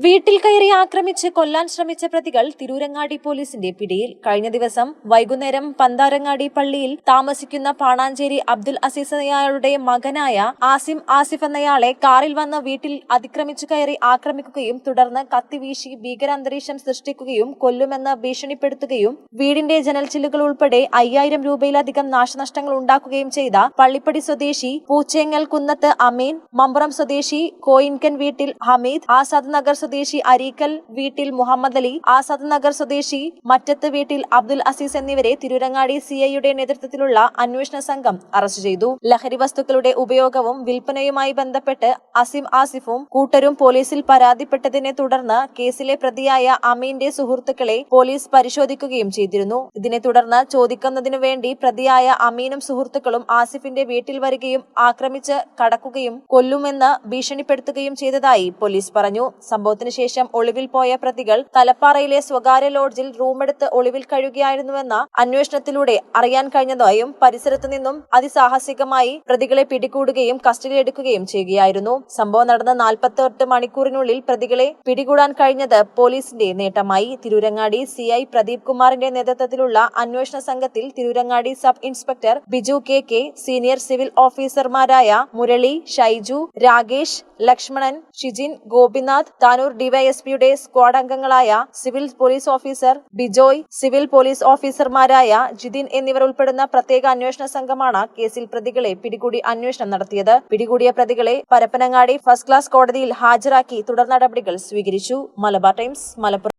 വീട്ടിൽ കയറി ആക്രമിച്ച് കൊല്ലാൻ ശ്രമിച്ച പ്രതികൾ തിരൂരങ്ങാടി പോലീസിന്റെ പിടിയിൽ. കഴിഞ്ഞ ദിവസം വൈകുന്നേരം പന്താരങ്ങാടി പള്ളിയിൽ താമസിക്കുന്ന പാണാഞ്ചേരി അബ്ദുൽ അസീസ് എന്നയാളുടെ മകനായ ആസിം ആസിഫ് എന്നയാളെ കാറിൽ വന്ന് വീട്ടിൽ അതിക്രമിച്ചു കയറി ആക്രമിക്കുകയും തുടർന്ന് കത്തിവീശി ഭീകരാന്തരീക്ഷം സൃഷ്ടിക്കുകയും കൊല്ലുമെന്ന് ഭീഷണിപ്പെടുത്തുകയും വീടിന്റെ ജനൽച്ചില്ലുകൾ ഉൾപ്പെടെ 5000 രൂപയിലധികം നാശനഷ്ടങ്ങൾ ഉണ്ടാക്കുകയും ചെയ്ത പള്ളിപ്പടി സ്വദേശി പൂച്ചേങ്ങൽ കുന്നത്ത് അമീൻ, മമ്പുറം സ്വദേശി കോയിൻകൻ വീട്ടിൽ ഹമീദ്, ആസാദ് നഗർ സ്വദേശി അരീക്കൽ വീട്ടിൽ മുഹമ്മദ് അലി, ആസാദ് നഗർ സ്വദേശി മറ്റത്ത് വീട്ടിൽ അബ്ദുൽ അസീസ് എന്നിവരെ തിരൂരങ്ങാടി സിഐയുടെ നേതൃത്വത്തിലുള്ള അന്വേഷണ സംഘം അറസ്റ്റ് ചെയ്തു. ലഹരി വസ്തുക്കളുടെ ഉപയോഗവും വിൽപ്പനയുമായി ബന്ധപ്പെട്ട് അസിം ആസിഫും കൂട്ടരും പോലീസിൽ പരാതിപ്പെട്ടതിനെ തുടർന്ന് കേസിലെ പ്രതിയായ അമീന്റെ സുഹൃത്തുക്കളെ പോലീസ് പരിശോധിക്കുകയും ചെയ്തിരുന്നു. ഇതിനെ തുടർന്ന് ചോദിക്കുന്നതിനു വേണ്ടി പ്രതിയായ അമീനും സുഹൃത്തുക്കളും ആസിഫിന്റെ വീട്ടിൽ വരികയും ആക്രമിച്ച് കടക്കുകയും കൊല്ലുമെന്ന് ഭീഷണിപ്പെടുത്തുകയും ചെയ്തതായി പോലീസ് പറഞ്ഞു. സംഭവത്തിന് ശേഷം ഒളിവിൽ പോയ പ്രതികൾ തലപ്പാറയിലെ സ്വകാര്യ ലോഡ്ജിൽ റൂമെടുത്ത് ഒളിവിൽ കഴിയുകയായിരുന്നുവെന്ന് അന്വേഷണത്തിലൂടെ അറിയാൻ കഴിഞ്ഞതായും പരിസരത്തു നിന്നും അതിസാഹസികമായി പ്രതികളെ പിടികൂടുകയും കസ്റ്റഡിയിലെടുക്കുകയും ചെയ്യുകയായിരുന്നു. സംഭവം നടന്ന 48 മണിക്കൂറിനുള്ളിൽ പ്രതികളെ പിടികൂടാൻ കഴിഞ്ഞത് പോലീസിന്റെ നേട്ടമായി. തിരൂരങ്ങാടി സിഐ പ്രദീപ് കുമാറിന്റെ നേതൃത്വത്തിലുള്ള അന്വേഷണ സംഘത്തിൽ Tirurangadi sub inspector Biju K, senior civil ഓഫീസർമാരായ മുരളി, ഷൈജു, രാകേഷ്, ലക്ഷ്മണൻ, ഷിജിൻ, ഗോപിനാഥ്, താനൂർ ഡിവൈഎസ്പിയുടെ സ്ക്വാഡ് അംഗങ്ങളായ civil police officer Bijoy, civil police ഓഫീസർമാരായ ജിതിൻ എന്നിവർ ഉൾപ്പെടുന്ന പ്രത്യേക അന്വേഷണ സംഘമാണ് കേസിൽ പ്രതികളെ പിടികൂടി അന്വേഷണം നടത്തിയത്. പിടികൂടിയ പ്രതികളെ പരപ്പനങ്ങാടി ഫസ്റ്റ് ക്ലാസ് കോടതിയിൽ ഹാജരാക്കി തുടർ നടപടികൾ സ്വീകരിച്ചു. മലബാർ ടൈംസ്, മലപ്പുറം.